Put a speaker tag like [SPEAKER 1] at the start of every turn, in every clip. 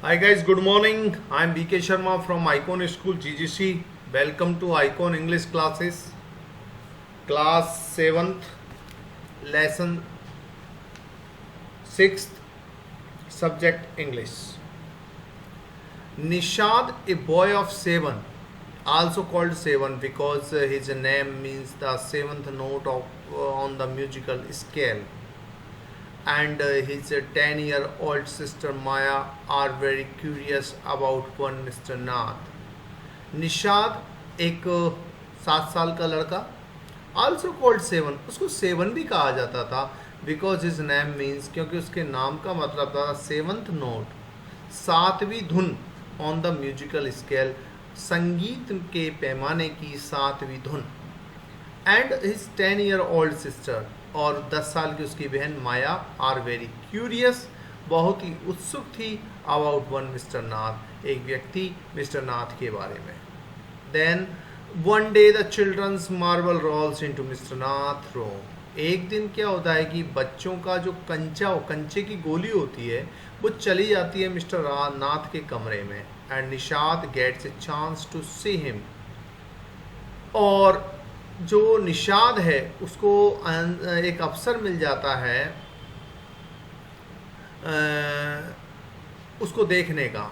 [SPEAKER 1] Hi guys, good morning. I am BK Sharma from Icon School GGC. Welcome to Icon English classes. Class 7th, lesson 6th, subject English. Nishad, a boy of 7, also called 7 because his name means the 7th note on the musical scale, and his 10-year-old sister Maya are very curious about one Mr. Nath. Nishad एक 7 साल का लड़का, also called seven, उसको seven भी कहा जाता था because his name means, क्योंकि उसके नाम का मतलब था सेवंथ नोट, 7वीं धुन ऑन द म्यूजिकल स्केल, संगीत के पैमाने की 7वीं धुन। एंड हिज 10-year-old सिस्टर, और 10 साल की उसकी बहन माया, आर वेरी क्यूरियस, बहुत ही उत्सुक थी, अबाउट वन मिस्टर नाथ, एक व्यक्ति मिस्टर नाथ के बारे में। Then one day the children's marble rolls into mister Nath room. एक दिन क्या होता है कि बच्चों का जो कंचे की गोली होती है वो चली जाती है मिस्टर नाथ के कमरे में, and Nishad gets a chance to see him. और जो निषाद है उसको एक अवसर मिल जाता है उसको देखने का।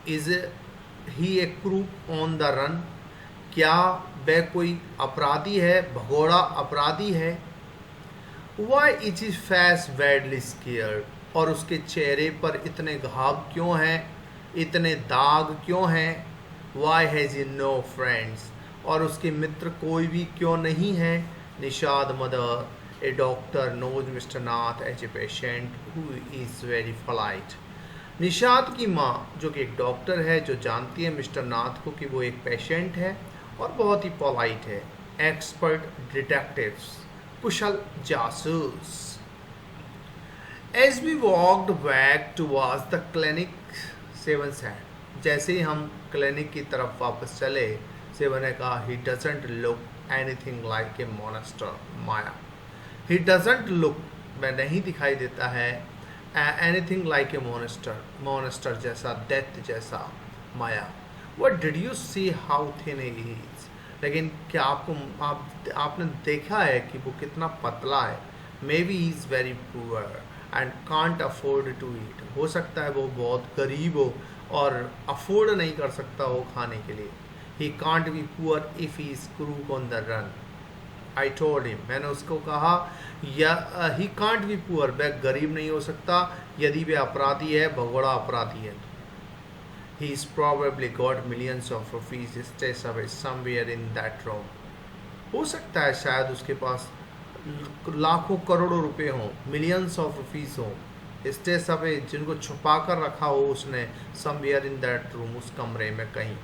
[SPEAKER 1] Is he a crook on the run, क्या वह कोई अपराधी है, भगोड़ा अपराधी है। Why is his face badly scarred, और उसके चेहरे पर इतने घाव क्यों हैं, इतने दाग क्यों हैं। Why has he no friends, और उसके मित्र कोई भी क्यों नहीं है। Nishad mother, a doctor, knows mister Nath as a patient who is very polite. Nishad की माँ, जो कि एक डॉक्टर है, जो जानती है मिस्टर नाथ को कि वो एक पेशेंट है और बहुत ही पोलाइट है। एक्सपर्ट डिटेक्टिव्स, कुशल जासूस। As we walked back towards the clinic, Seven said, जैसे ही हम क्लिनिक की तरफ वापस चले, सेवन ने कहा, he doesn't look anything like a monster Maya. He doesn't look, वह नहीं दिखाई देता है, एनीथिंग लाइक ए मॉन्स्टर जैसा, डेथ जैसा, Maya. What did you see how thin he is, लेकिन क्या आपने देखा है कि वो कितना पतला है। Maybe he is very poor and can't afford to eat, हो सकता है वो बहुत गरीब हो और अफोर्ड नहीं कर सकता हो खाने के लिए। He can't be poor if he is crook on the run. I told him, मैंने उसको कहा, या ही कांट बी पुअर, वह गरीब नहीं हो सकता यदि वह अपराधी है, भगोड़ा अपराधी है। He is probably got millions of rupees stashed away somewhere in that room. हो सकता है शायद उसके पास लाखों करोड़ों रुपए हों, मिलियंस ऑफ रुपीज़ हों, स्टेस अवे, जिनको छुपा कर रखा हो उसने, समवेयर इन दैट रूम, उस कमरे में कहीं।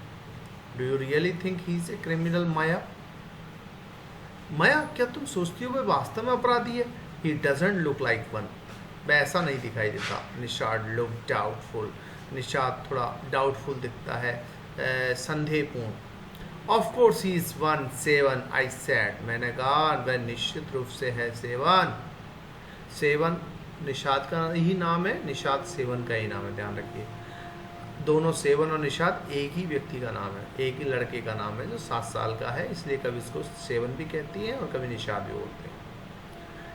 [SPEAKER 1] Do you really think he is a criminal Maya? Maya, क्या तुम सोचती हो वह वास्तव में अपराधी है? He doesn't look like one, वह ऐसा नहीं दिखाई देता। निषाद लुक डाउटफुल, निषाद थोड़ा डाउटफुल दिखता है, संदेहपूर्ण। Of course he is 1-7, I said, मैंने कहा वह निश्चित रूप से है 7। 7 निषाद का ही नाम है, निषाद 7 का ही नाम है, ध्यान रखिए। दोनों 7 और निषाद एक ही व्यक्ति का नाम है, एक ही लड़के का नाम है जो 7 साल का है, इसलिए कभी इसको 7 भी कहती हैं और कभी निषाद भी बोलते हैं।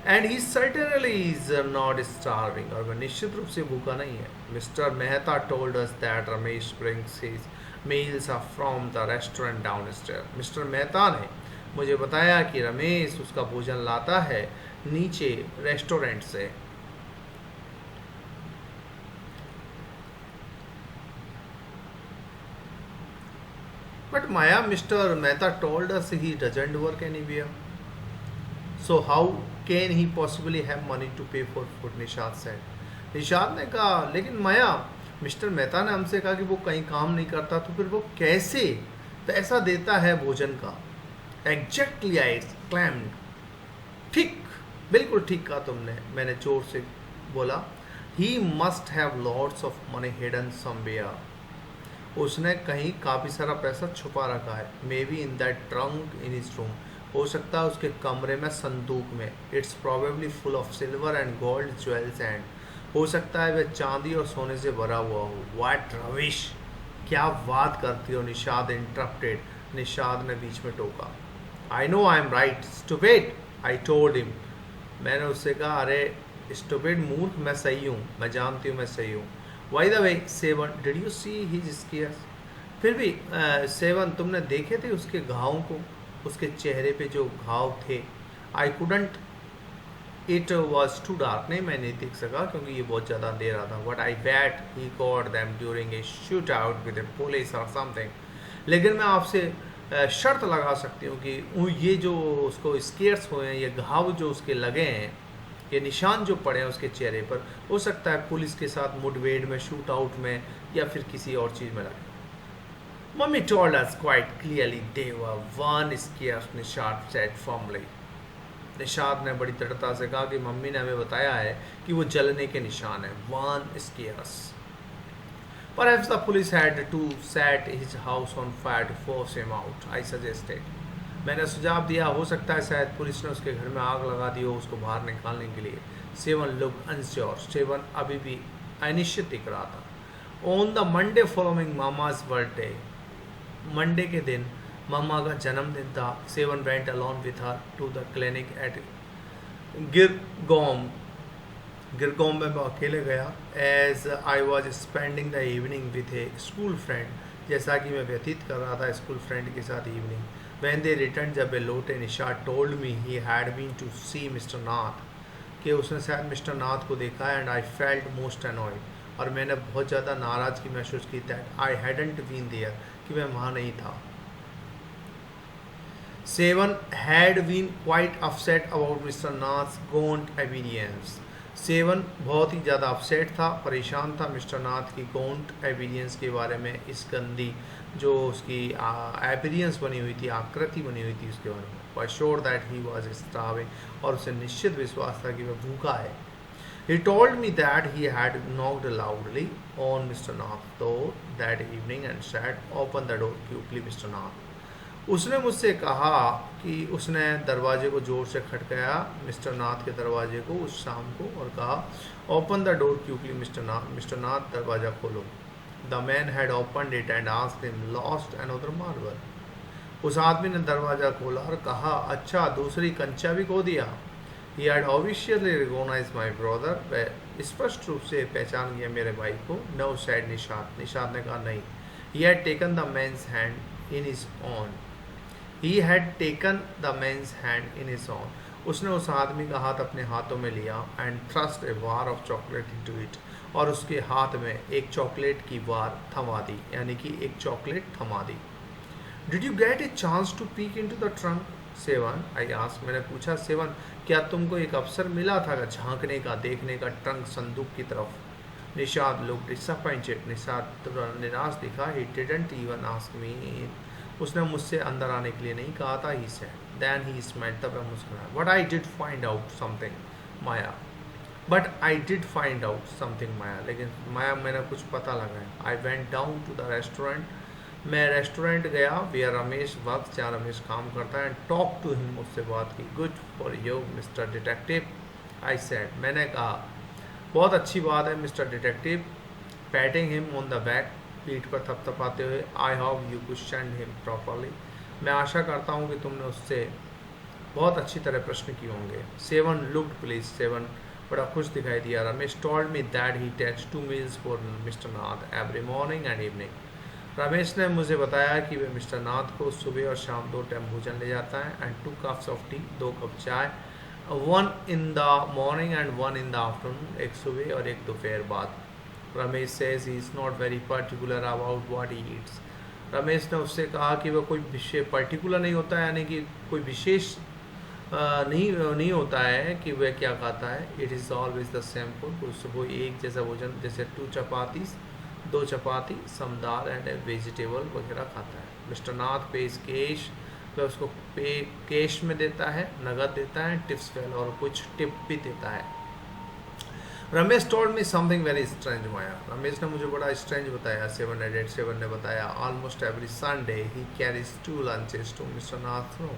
[SPEAKER 1] And he certainly is not starving, और वह निश्चित रूप से भूखा नहीं है। Mister Mehta told us that Ramesh brings his meals from the restaurant downstair. Mister Mehta ने मुझे बताया कि रमेश उसका भोजन लाता है नीचे रेस्टोरेंट से। But Maya, Mr. Mehta told us he doesn't work anywhere. So how can he possibly have money to pay for food? Nishad said. Nishad ने कहा, लेकिन माया, मिस्टर मेहता ने हमसे कहा कि वो कहीं काम नहीं करता, तो फिर वो कैसे पैसा देता है भोजन का? एग्जैक्टली, आई क्लैम्ड। ठीक, बिल्कुल ठीक कहा तुमने, मैंने जोर से बोला। He must have lots of money hidden somewhere, उसने कहीं काफ़ी सारा पैसा छुपा रखा है। May be in that trunk in his room, हो सकता है उसके कमरे में संदूक में। It's probably full of silver and gold jewels and, हो सकता है वह चांदी और सोने से भरा हुआ हो। व्हाट रविश, क्या बात करती हो, निषाद इंटरप्टेड, निषाद ने बीच में टोका। I know I am right stupid, I told him, मैंने उससे कहा, अरे स्टूपिड मूर्ख, मैं सही हूँ, मैं जानती हूँ मैं सही हूँ। By the way Seven, did you see his scars, फिर भी सेवन तुमने देखे थे उसके घावों को, उसके चेहरे पे जो घाव थे। I couldn't, it was too dark, नहीं मैं नहीं देख सका क्योंकि ये बहुत ज़्यादा अंधेरा था। But I bat he got them during a shoot out with A police और समथिंग, लेकिन मैं आपसे शर्त लगा सकती हूँ कि ये जो उसको स्केयर्स हुए हैं, ये घाव जो उसके लगे हैं, ये निशान जो पड़े हैं उसके चेहरे पर, हो सकता है पुलिस के साथ मुठभेड़ में, शूट आउट में, या फिर किसी और चीज़ में लगे। Mummy told us quite clearly they were one scare, Nishad said firmly. Nishad ने बड़ी दृढ़ता से कहा कि मम्मी ने हमें बताया है कि वो जलने के निशान है, one scares. Perhaps the police had to set his house on fire to force him out, I suggested. मैंने सुझाव दिया, हो सकता है शायद पुलिस ने उसके घर में आग लगा दी हो उसको बाहर निकालने के लिए। सेवन looked unsure, सेवन अभी भी अनिश्चित दिख रहा था। On the Monday following Mama's birthday, Monday के दिन मम्मा का जन्मदिन था। Seven went alone with her to the clinic at Girgaum, Girgaum में मैं अकेले गया। As I was spending the evening with a school friend, जैसा कि मैं व्यतीत कर रहा था स्कूल फ्रेंड के साथ इवनिंग। वैन दे रिटर्न, जब वे लौटे, Nishad told me he had been to see mister Nath, कि उसने शायद मिस्टर नाथ को देखा है। And I felt most annoyed, और मैंने बहुत ज़्यादा नाराज़गी महसूस की। That I hadn't been there, कि मैं वहाँ नहीं था। Seven had been quite upset about mister Nath gaunt evidence, seven बहुत ही ज़्यादा अपसेट था, परेशान था मिस्टर नाथ की गॉन्ट एविडियंस के बारे में, इस गंदी जो उसकी एविडियंस बनी हुई थी, आकृति बनी हुई थी उसके बारे में। For sure that he was starving, और उसे निश्चित विश्वास था कि वह भूखा है। He told me that he had knocked loudly on Mr. Nath's door that evening and said, "Open the door quickly, Mr. Nath." उसने मुझसे कहा कि उसने दरवाजे को जोर से खटकाया, मिस्टर नाथ के दरवाजे को उस शाम को, और कहा, "Open the door quickly, Mr. Nath. Mister Nath दरवाज़ा खोलो." The man had opened it and asked him, "Lost another marble?" उस आदमी ने दरवाज़ा खोला और कहा, अच्छा दूसरी कंचा भी खो दिया। He had obviously recognized my brother, वह स्पष्ट रूप से पहचान गया मेरे भाई को। No, said निषाद, निषाद ने कहा नहीं। He had taken the man's hand in his own. He had taken the man's hand in his own. उसने उस आदमी का हाथ अपने हाथों में लिया and thrust a bar of chocolate into it, और उसके हाथ में एक चॉकलेट की बार थमा दी, यानी कि एक चॉकलेट थमा दी। Did you get a chance to peek into the trunk? Seven, I ask, मैंने पूछा, सेवन क्या तुमको एक अवसर मिला था झांकने का, देखने का ट्रंक, संदूक की तरफ? निषाद लुक्ड डिसअपॉइंटेड, निषाद निराश दिखा। He didn't even ask me, उसने मुझसे अंदर आने के लिए नहीं कहा था। He said, then he smiled, तब वह मुस्कुराया। But I did find out something Maya, but I did find out something Maya, लेकिन माया मैंने कुछ पता लगाया। I went down to the restaurant, मैं रेस्टोरेंट गया, वियर रमेश वर्क्स, जहाँ रमेश काम करता है। एंड टॉक टू हिम, उससे बात की। Good for you mister detective, I said, मैंने कहा बहुत अच्छी बात है mister detective. Patting him on the back, पीठ पर थपथपाते हुए। I hope you questioned him properly, मैं आशा करता हूँ कि तुमने उससे बहुत अच्छी तरह प्रश्न किए होंगे। सेवन लुक्ड प्लीज, सेवन बड़ा खुश दिखाई दिया। Ramesh told me that he takes 2 meals for mister Nath every morning and evening, Ramesh ने मुझे बताया कि वह मिस्टर नाथ को सुबह और शाम 2 टाइम भोजन ले जाता है। And 2 cups of T, 2 cup चाय, 1 in the morning and 1 in the afternoon, एक सुबह और एक दोपहर बाद। Ramesh says he is not very particular about what he eats, Ramesh ने उससे कहा कि वह कोई विशेष पर्टिकुलर नहीं होता है, यानी कि कोई विशेष नहीं होता है कि वह क्या खाता है। It is always the same food, सुबह एक जैसा भोजन, जैसे 2 चपातीस, 2 चपाती, सम दाल एंड वेजिटेबल वगैरह खाता है। मिस्टर नाथ पेज कैश, वह उसको पे कैश में देता है, नगद देता है, टिप्स फेल, और कुछ टिप भी देता है। Ramesh told me something very strange Maya, Ramesh ने मुझे बड़ा स्ट्रेंज बताया। 7 ने बताया, almost every Sunday he carries 2 lunches to mister Nath room,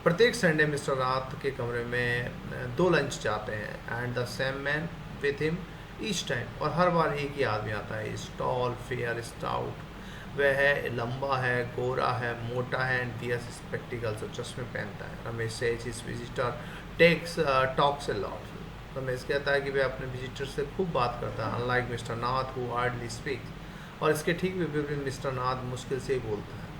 [SPEAKER 1] प्रत्येक संडे मिस्टर नाथ के कमरे में 2 लंच जाते हैं। And the same man with him each time, और हर बार एक ही आदमी आता है, इज टॉल फेयर स्टाउट, वह है लंबा है, गोरा है, मोटा है, एंड वियर्स स्पेक्टिकल्स, और चश्मे पहनता है। Ramesh says his visitor takes talks a lot. Ramesh कहता है कि वह अपने विजिटर से खूब बात करता है, unlike mister Nath who hardly speaks, और इसके ठीक विपरीत मिस्टर नाथ मुश्किल से ही बोलता है।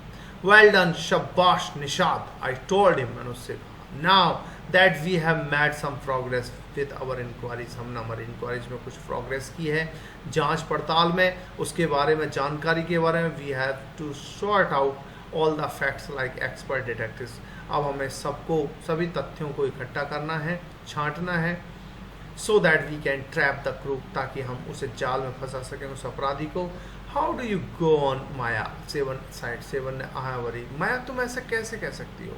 [SPEAKER 1] वेल डन, शाबाश निशाद, आई टोल्ड हिम, मैंने उससे कहा। Now that we have made some progress with our inquiries, हमने हमारी इंक्वायरीज में कुछ प्रोग्रेस की है, जांच पड़ताल में, उसके बारे में, जानकारी के बारे में। We have to sort out all the facts like expert detectives, अब हमें सभी तथ्यों को इकट्ठा करना है, छांटना है, so that we can trap the crook, ताकि हम उसे जाल में फंसा सकें, उस अपराधी को। How do you go on Maya, seven ने आया वरी, माया तुम ऐसा कैसे कह सकती हो?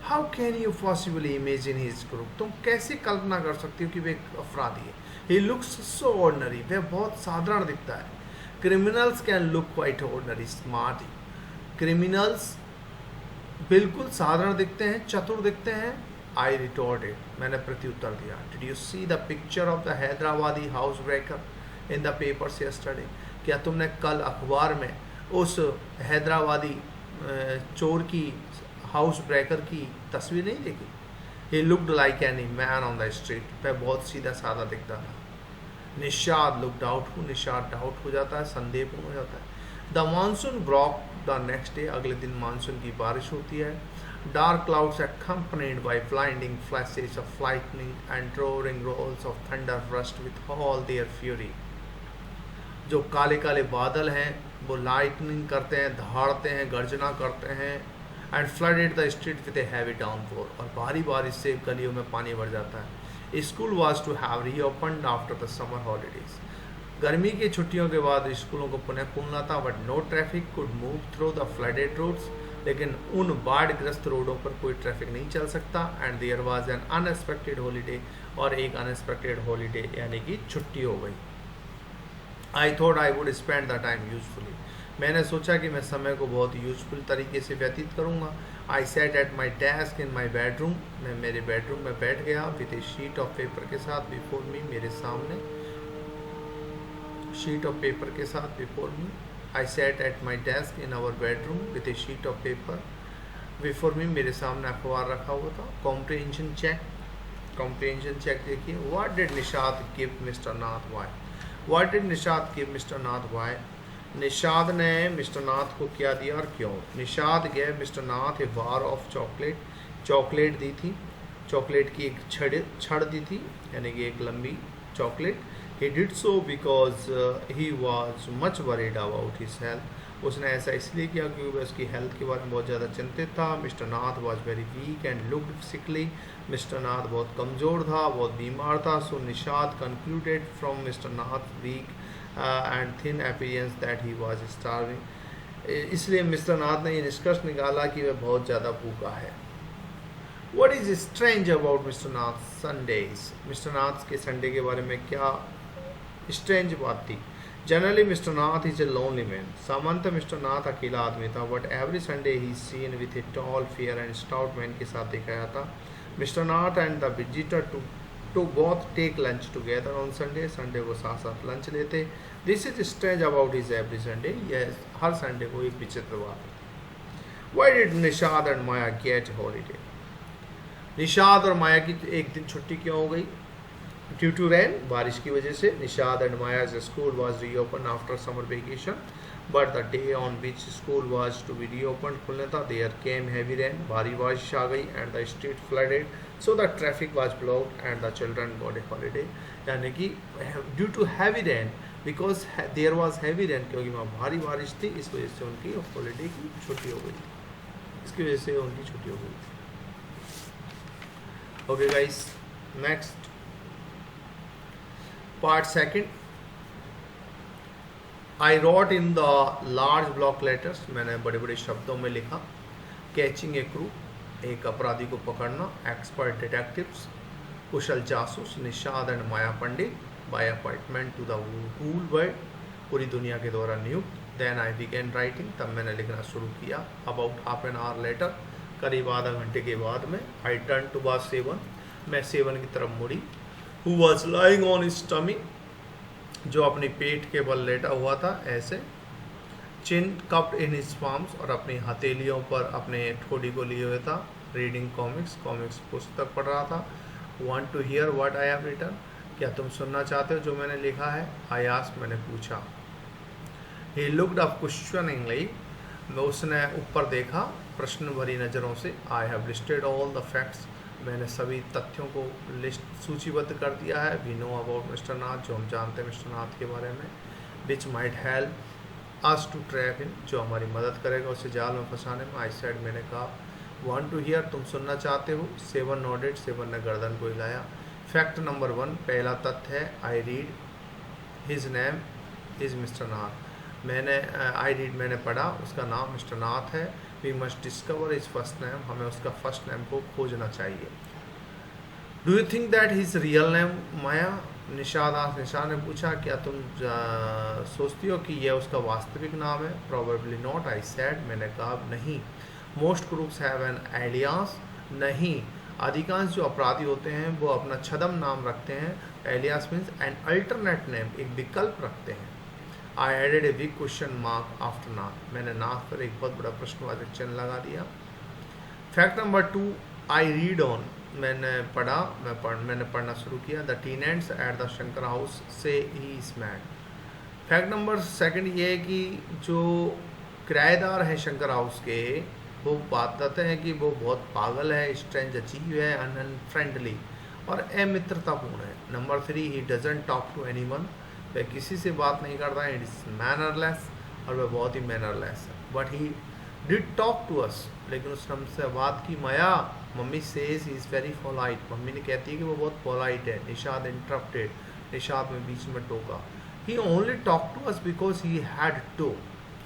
[SPEAKER 1] How can you possibly imagine his crook, तुम कैसे कल्पना कर सकती हो कि वे एक अपराधी है? ही लुक्स सो ऑर्डिनरी, वह बहुत साधारण दिखता है। Criminals can look quite ordinary smart, criminals बिल्कुल साधारण दिखते हैं, चतुर दिखते हैं। आई रिटोर्टेड, मैंने प्रत्युत्तर दिया। Did you see the picture of the Hyderabadi house breaker in the papers yesterday, क्या तुमने कल अखबार में उस हैदराबादी चोर की, हाउस ब्रेकर की तस्वीर नहीं देखी? He looked like any man on the street, वह बहुत सीधा साधा दिखता था। Nishad look doubtful, Nishad doubt हो जाता है, संदेहपूर्ण हो जाता है। The monsoon Brock the next day, अगले दिन मानसून की बारिश होती है। Dark clouds accompanied by blinding flashes of lightning and roaring rolls of thunder rushed with all their fury, जो काले काले बादल हैं वो लाइटनिंग करते हैं, दहाड़ते हैं, गर्जना करते हैं, and flooded the street with a heavy downfall, और भारी बारिश से गलियों में पानी भर जाता है। School was to have reopened after the summer holidays, गर्मी की छुट्टियों के बाद स्कूलों को पुनः खोलना था, but no traffic could move through the flooded roads, लेकिन उन बाढ़ग्रस्त रोडों पर कोई ट्रैफिक नहीं चल सकता। And there was an unexpected holiday, और एक अनएक्सपेक्टेड हॉलीडे यानी कि छुट्टी हो गई। I thought I would spend the time usefully, मैंने सोचा कि मैं समय को बहुत यूजफुल तरीके से व्यतीत करूँगा। I sat at my desk in my bedroom, मैं मेरे बेडरूम में बैठ गया, with a sheet of paper के साथ बिफोर मी, मेरे सामने, शीट ऑफ पेपर के साथ before me. I sat at my desk in our bedroom with a sheet of paper before me, मेरे सामने अखबार रखा हुआ था। कॉम्प्रिहेंशन चेक, कॉम्प्रिहेंशन चेक देखिए। What did Nishad give mister Nath why, what did Nishad give mister Nath why, Nishad ने mister Nath को क्या दिया और क्यों? निशाद गए mister Nath a bar of chocolate, chocolate दी थी, चॉकलेट की एक छड़ दी थी, यानी कि एक लंबी chocolate. He did so because he was much worried about his health, उसने ऐसा इसलिए किया क्योंकि वह उसकी हेल्थ के बारे में बहुत ज़्यादा चिंतित था। Mister Nath was very weak and looked sickly, mister Nath बहुत कमज़ोर था, बहुत बीमार था। So Nishad concluded from mister Nath weak and thin appearance that he was starving, इसलिए मिस्टर नाथ ने ये निष्कर्ष निकाला कि वह बहुत ज़्यादा भूखा है। What is strange about mister Nath Sundays, mister Nath के संडे के बारे में क्या स्ट्रेंज बात थी? Generally mister Nath is a lonely man, सामान्यतः मिस्टर नाथ अकेला आदमी था, but every Sunday he seen with a tall fair and stout man के साथ देखा जाता। Mister Nath and the visitor two both take lunch together on Sunday, Sunday को साथ साथ लंच लेते। This is strange about his every Sunday, यह हर संडे को एक विचित्र बात है। Why did Nishad and Maya get holiday, Nishad और माया की एक दिन छुट्टी क्यों हो गई? ड्यू टू रेन, बारिश की वजह से। Nishad and Maya's school was reopened after summer vacation, but the day on which school was to be reopened, खुलने था, there came heavy rain, भारी बारिश आ गई, and the street flooded, so the traffic was blocked and the children got a holiday, यानी कि due to heavy rain, because there was heavy rain, क्योंकि वहाँ भारी बारिश थी, इस वजह से उनकी हॉलीडे की छुट्टी हो गई, इसकी वजह से उनकी छुट्टी हो गई। Okay guys, next part second. I wrote in the large block letters, मैंने बड़े बड़े शब्दों में लिखा। कैचिंग ए क्रू, एक अपराधी को पकड़ना। एक्सपर्ट डिटेक्टिव्स, कुशल जासूस। Nishad and Maya Pandit, by appointment to the whole world, पूरी दुनिया के द्वारा नियुक्त। देन आई बिगेन राइटिंग, तब मैंने लिखना शुरू किया। About half an hour later, करीब आधा घंटे के बाद में। आई टर्न टू बास सेवन, मैं सेवन की तरफ मुड़ी। Who was lying on his tummy, जो अपनी पेट के बल लेटा हुआ था ऐसे, चिन कप्ड इन हिज पाम्स, और अपनी हथेलियों पर अपने ठोड़ी को लिए हुए था, रीडिंग कॉमिक्स पुस्तक पढ़ रहा था। Want to hear what I have written, क्या तुम सुनना चाहते हो जो मैंने लिखा है? आई आस्क्ड, मैंने पूछा। ही लुक्ड अप क्वेश्चनिंगली, उसने ऊपर देखा प्रश्न भरी नज़रों से। I have listed all the facts, मैंने सभी तथ्यों को सूचीबद्ध कर दिया है। We know about mister Nath, जो हम जानते हैं मिस्टर नाथ के बारे में। Which might help us to trap him, जो हमारी मदद करेगा उसे जाल में फंसाने में। आई सेड, मैंने कहा। वांट टू हियर, तुम सुनना चाहते हो? सेवन नोडेड, सेवन ने गर्दन को हिलाया। फैक्ट नंबर 1, पहला तथ्य है, I read his name is mister Nath. I read, मैंने पढ़ा, उसका नाम मिस्टर नाथ है। We must discover his first name, हमें उसका फर्स्ट नेम को खोजना चाहिए। Do you think that his real name Maya? Nisha ने पूछा, क्या तुम सोचती हो कि यह उसका वास्तविक नाम है? प्रोबेबली नॉट, आई सेड, मैंने कहा नहीं। Most crooks have an alias, नहीं, अधिकांश जो अपराधी होते हैं वो अपना छद्म नाम रखते हैं। Alias means an alternate name, एक विकल्प रखते हैं। I added a big question mark after Nath, मैंने नाथ पर एक बहुत बड़ा प्रश्नवाचक चिन्ह लगा दिया। Fact number 2, I read on, मैंने पढ़ना शुरू किया। The tenants at the Shankar house say he is mad. Fact number 2 ये है कि जो किराएदार हैं शंकर हाउस के, वो बताते हैं कि वो बहुत पागल है, स्ट्रेंज अजीब है, अनफ्रेंडली और अमित्रतापूर्ण है। Number 3, he doesn't talk to anyone, वह किसी से बात नहीं करता है। इट इज़ मैनरलेस, और वह बहुत ही मैनरलेस है। But he did talk to us, लेकिन उसने हमसे बात की। Maya, mummy says he is very polite, mummy ने कहती है कि वो बहुत पोलाइट है। निशाद इंटरप्टेड, निशाद में बीच में टोका। He only talk to us because he had to,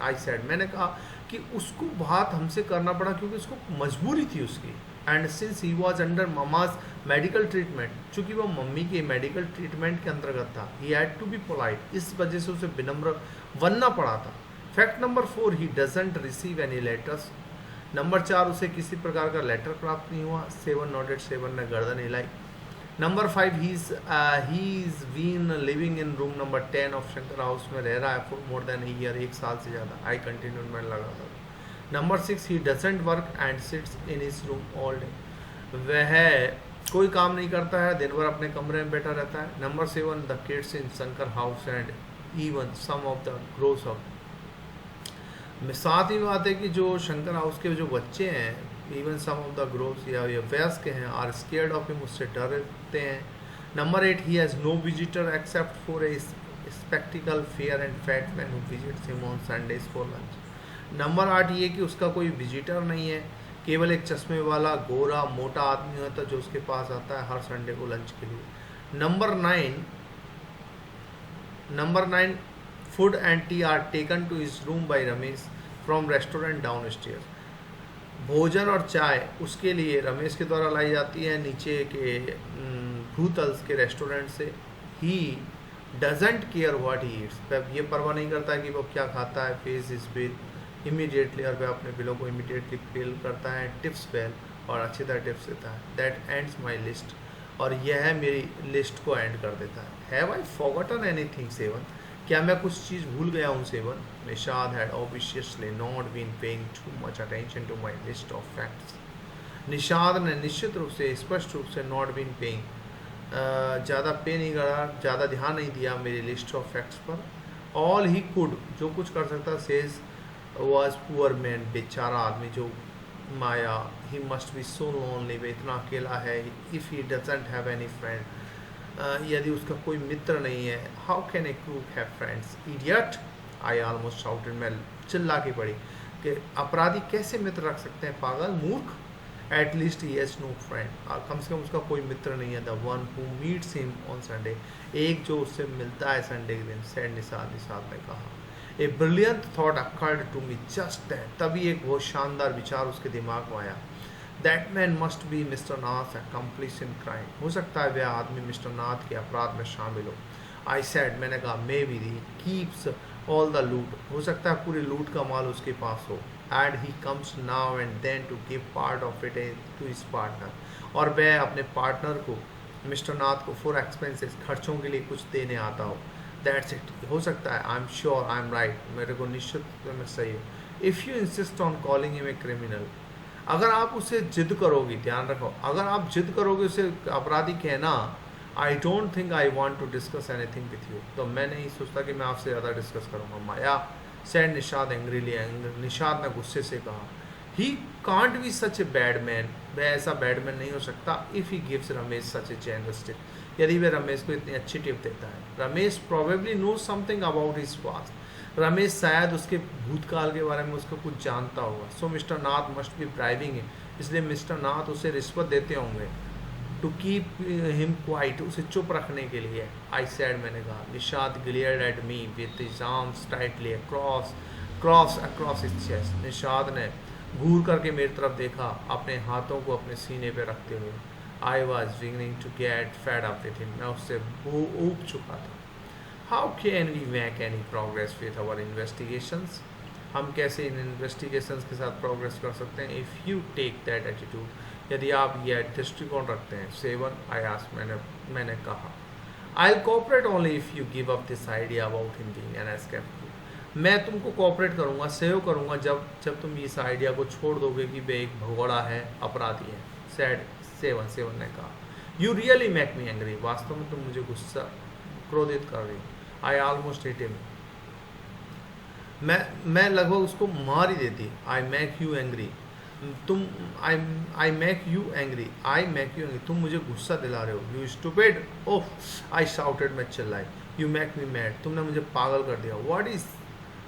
[SPEAKER 1] I said, मैंने कहा कि उसको बात हमसे करना पड़ा क्योंकि उसको मजबूरी थी उसकी। And since he was under mama's medical treatment, चूँकि वो मम्मी के मेडिकल ट्रीटमेंट के अंतर्गत था, he had to be polite, इस वजह से उसे विनम्र बनना पड़ा था। Fact number 4, he doesn't receive any letters, number 4, उसे किसी प्रकार का लेटर प्राप्त नहीं हुआ। 7 नोटेड, 7 ने गर्दन हिलाई। Number 5, he is been living in room number 10 of Shankar house में रह रहा है for more than a year, 1 साल से ज़्यादा। आई कंटिन्यू, मैंने लगा था। Number 6, he doesn't work and sits in his room all day, वह कोई काम नहीं करता है, दिन भर अपने कमरे में बैठा रहता है। Number 7, the kids in Shankar house and even some of the grown ups, साथ ही बात है कि जो शंकर हाउस के जो बच्चे हैं, even some of the grown ups या वयस्क हैं, आर स्केयर्ड ऑफ हिम, उससे डरते हैं। Number 8, he has no visitor except for a spectacled fair and fat man who visits him on Sundays for lunch. Number 8 ये कि उसका कोई विजिटर नहीं है, केवल एक चश्मे वाला गोरा मोटा आदमी होता है जो उसके पास आता है हर संडे को लंच के लिए। Number 9, food and tea are taken to his room by Ramesh from restaurant down stair, भोजन और चाय उसके लिए रमेश के द्वारा लाई जाती है नीचे के भूतल के रेस्टोरेंट से। He doesn't care what he eats, वह ये परवाह नहीं करता है कि वो क्या खाता है। फेस इज बिल इमीडिएटली, और वह अपने बिलों को इमीडिएटली पेल करता है। टिप्स वेल, और अच्छी तरह टिप्स देता है। दैट एंड्स माई लिस्ट, और यह है मेरी लिस्ट को एंड कर देता है। हैव आई फॉरगॉटन एनीथिंग 7, क्या मैं कुछ चीज़ भूल गया हूँ 7? Nishad had obviously not been paying too much attention to my list of facts, Nishad ने निश्चित रूप से, स्पष्ट रूप से नॉट बीन पेइंग, ज़्यादा पे नहीं करा, ज़्यादा ध्यान नहीं दिया मेरी लिस्ट ऑफ फैक्ट्स पर। ऑल ही कुड, जो कुछ कर सकता, सेज वॉज पुअर मैन, बेचारा आदमी जो Maya, he must be so lonely, वे इतना अकेला है। If he doesn't have any friend, यदि उसका कोई मित्र नहीं है। How can a crook have friends, idiot, I almost shouted, मैं चिल्ला के पड़ी कि अपराधी कैसे मित्र रख सकते हैं, पागल, मूर्ख। At least he has no friend, कम से कम उसका कोई मित्र नहीं है। The one who meets him on Sunday, एक जो उससे मिलता है संडे के दिन। सेड निसाद ने कहा। A brilliant thought occurred to me just that, तभी एक बहुत शानदार विचार उसके दिमाग में आया। That man must be mister Nath accomplice in crime, हो सकता है वह आदमी मिस्टर नाथ के अपराध में शामिल हो। आई सेड, मैंने कहा, may be the keeps all the लूट, हो सकता है पूरे लूट का माल उसके पास हो। And he comes now and then to give part of it to his partner, और वह अपने पार्टनर को, मिस्टर नाथ को, फॉर एक्सपेंसेस, खर्चों के लिए कुछ देने आता हो। That's it. हो सकता है, I am sure, I am right, मेरे को निश्चित में सही है। If you insist on calling him a criminal, अगर आप उसे जिद करोगे, ध्यान रखो, अगर आप जिद करोगे उसे अपराधी कहना, I don't think I want to discuss anything with you, तो मैं नहीं सोचता कि मैं आपसे ज़्यादा डिस्कस करूँगा। माया सेड निषाद एंग्रीली, निषाद ने गुस्से से कहा, he can't be such a bad man, वह ऐसा बैड मैन नहीं हो सकता। If he gives Ramesh such A generous tip, यदि वह रमेश को इतनी अच्छी टिप देता है। Ramesh probably know something about his past, Ramesh शायद उसके भूतकाल के बारे में उसको कुछ जानता होगा। So mister Nath must be bribing him, इसलिए मिस्टर नाथ उसे रिश्वत देते होंगे। टू कीप हिम क्वाइट, उसे चुप रखने के लिए। आई सैड, मैंने कहा। Nishad glared at me with his arms tightly cross across his chest, Nishad ने घूर करके मेरी तरफ देखा, अपने हाथों को अपने सीने पे रखते हुए। I was beginning to get fed up with him, मैं उससे ऊब चुका था। How can we make any progress with our investigations, हम कैसे इन इन्वेस्टिगेशंस के साथ प्रोग्रेस कर सकते हैं। If you take that attitude, यदि आप यह दृष्टिकोण रखते हैं। सेवन, आई आस्क्ड, मैंने कहा। I cooperate only if you give up this idea about him being an escape, मैं तुमको कोऑपरेट करूँगा, सहयोग करूँगा जब तुम इस आइडिया को छोड़ दोगे कि वे एक भगोड़ा है, अपराधी है। सैड सेवन ने कहा, you really make me angry, वास्तव में तुम मुझे गुस्सा क्रोधित कर रही हो। आई ऑलमोस्ट हिट हिम, मैं लगभग उसको मार ही देती। I make you angry, I make you angry, तुम मुझे गुस्सा दिला रहे हो। You stupid, oh, I shouted, मैं चिल्लाई। यू मेक मी मैड, तुमने मुझे पागल कर दिया। What is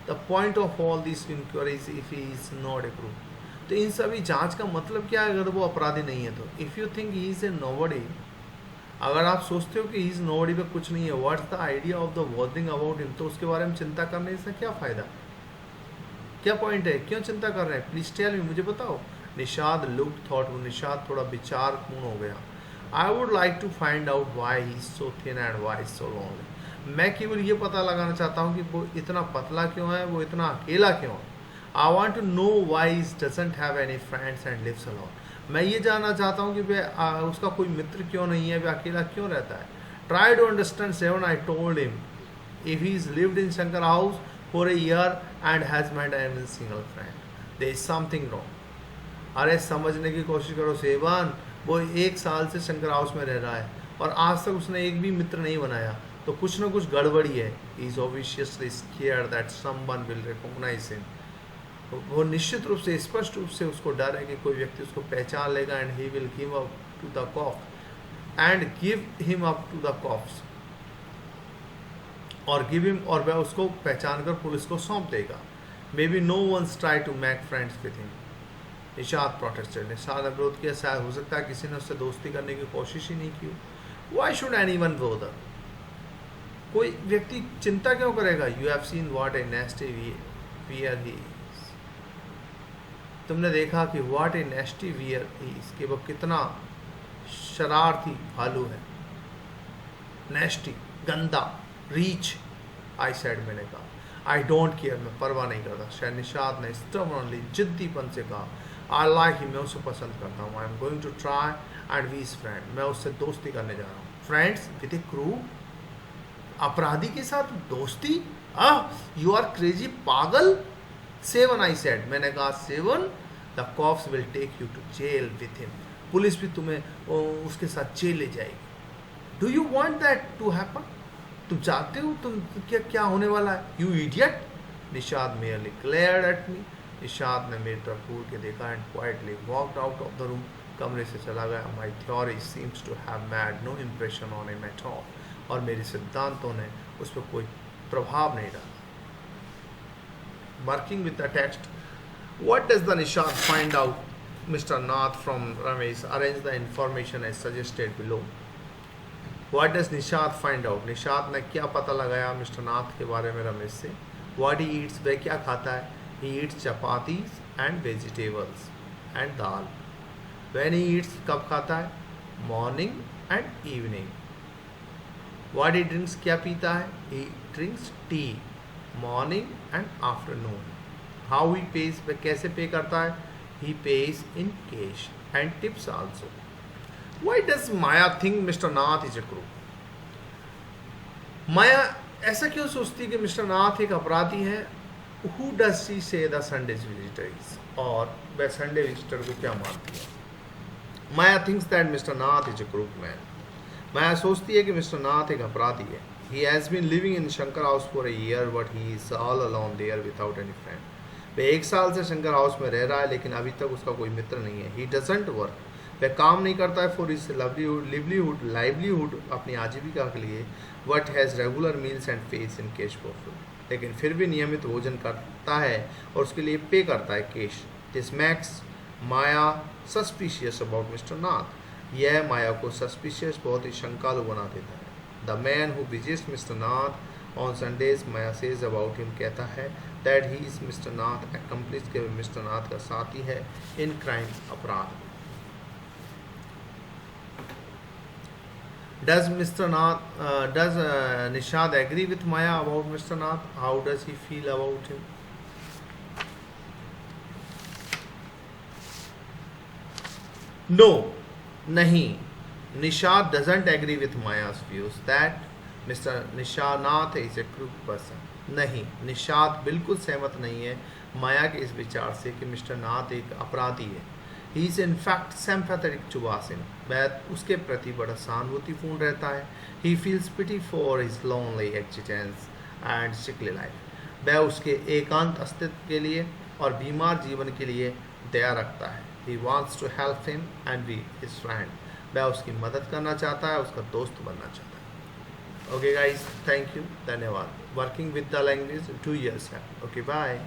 [SPEAKER 1] the point of all this inquiries if he is not a crook, तो इन सभी जांच का मतलब क्या है अगर वो अपराधी नहीं है तो। If you think he is A nobody, अगर आप सोचते हो कि ही इज नोबडी पे कुछ नहीं है, what's the idea of the warring about him, तो उसके बारे में चिंता करने से क्या फ़ायदा, क्या पॉइंट है, क्यों चिंता कर रहे हैं, प्लीज टेल मी, मुझे बताओ। निषाद लुक थॉटफुल, निषाद थोड़ा विचारपूर्ण हो गया। I would like to find out why he is so thin and why is so lonely, मैं केवल ये पता लगाना चाहता हूँ कि वो इतना पतला क्यों है, वो इतना अकेला क्यों है। I want to know why is doesn't have any friends and lives alone, मैं ये जानना चाहता हूँ कि वह उसका कोई मित्र क्यों नहीं है, वह अकेला क्यों रहता है। Try to understand Seven, I told him, if he is lived in Shankar house for a year and has made any single friend, there is something wrong. अरे समझने की कोशिश करो सेवन, वो 1 साल से शंकर हाउस में रह रहा है और आज तक उसने एक भी मित्र नहीं बनाया, तो कुछ ना कुछ गड़बड़ी है। He is obviously scared that someone will recognise him, वो निश्चित रूप से, स्पष्ट रूप से उसको डर है कि कोई व्यक्ति उसको पहचान लेगा and he will give up to the cop and give him up to the cops, और गिव हिम, और वह उसको पहचान कर पुलिस को सौंप देगा। Maybe no one's try to make friends with him, Nishad protested, Nishad ने विरोध किया, शायद हो सकता है किसी ने उससे दोस्ती करने की कोशिश ही नहीं की। व्हाई शुड एनीवन बोदर, कोई व्यक्ति चिंता क्यों करेगा। You have seen what A नेस्टी wear he is, तुमने देखा कि what A नेस्टी wear he is, कि वो कितना शरारती भालू है। नेस्टी, गंदा, रीच, आई सेड, मैंने कहा। आई डोंट केयर, मैं परवाह नहीं करता। शायद निषाद ने स्टबर्नली, जिद्दीपन से कहा। आई लाइक हिम, मैं उसे पसंद करता हूँ। I am going to try and be his friend, मैं उससे दोस्ती करने जा रहा हूँ। फ्रेंड्स विद ए क्रू, अपराधी के साथ दोस्ती, यू आर क्रेजी, पागल। सेवन, आई सेड, मैंने कहा। Seven, the cops will take you to jail with him, police भी तुम्हें उसके साथ जेल ले जाएगी। Do you want that to happen, तुम चाहते हो, तुम क्या होने वाला है। You idiot, Nishad merely glared at me, Nishad ने मेरी तरफ घूर के देखा and quietly walked out of the room, कमरे से चला गया। माई theory seems to have made no impression on him at all, और मेरे सिद्धांतों ने उस पर कोई प्रभाव नहीं डाला। Working with the text, what does the Nishad find out mister Nath from Ramesh, arrange the information as suggested below. What does Nishad find out, Nishad ने क्या पता लगाया मिस्टर नाथ के बारे में रमेश से। व्हाट ही ईट्स, वह क्या खाता है। He eats chapatis and vegetables and dal. When he eats, कब खाता है, morning and evening. What he drinks, क्या पीता है, he drinks tea, morning and afternoon. How he pays, वह कैसे पे करता है, he pays in cash and tips also. Why does Maya think Mr. Nath is a crook? Maya ऐसा क्यों सोचती है कि मिस्टर नाथ एक अपराधी है? Who does she say the Sundays visitor is, और वह संडे विजिटर को क्या मानती है? Maya thinks that mister Nath is a crook man. Maya सोचती है कि मिस्टर नाथ एक अपराधी है। He has been living in Shankar house for a year but he is all alone there without any friend. वह 1 साल से शंकर हाउस में रह रहा है लेकिन अभी तक उसका कोई मित्र नहीं है। ही डजंट वर्क, वह काम नहीं करता है फॉर हिज लाइवलीहुड अपनी आजीविका के लिए, but has regular meals and page in cash for food, लेकिन फिर भी नियमित भोजन करता है और उसके लिए पे करता है cash. This makes Maya suspicious about mister Nath. यह माया को सस्पिशियस, बहुत ही शंकालु बना देता है। The man who visits mister Nath on Sundays, Maya says about him, कहता है दैट ही इज मिस्टर नाथ एक्म्प्लिस, के मिस्टर नाथ का साथी है इन क्राइम, अपराध। Does Nishad agree with Maya about Mr. Nath? How does he feel about him? No, नहीं. Nishad doesn't agree with Maya's views that Mr. Nath is a crook person. नहीं, निषाद बिल्कुल सहमत नहीं है माया के इस विचार से कि मिस्टर नाथ एक अपराधी है। He is in fact sympathetic to Wasim, वह उसके प्रति बड़ा सहानुभूतिपूर्ण रहता है। He feels pity for his lonely existence and sickly life, वह उसके एकांत अस्तित्व के लिए और बीमार जीवन के लिए दया रखता है। He wants to help him and be his friend, वह उसकी मदद करना चाहता है, उसका दोस्त बनना चाहता है। ओके गाइज, थैंक यू, धन्यवाद। Working with the language 2 years है। Okay, bye.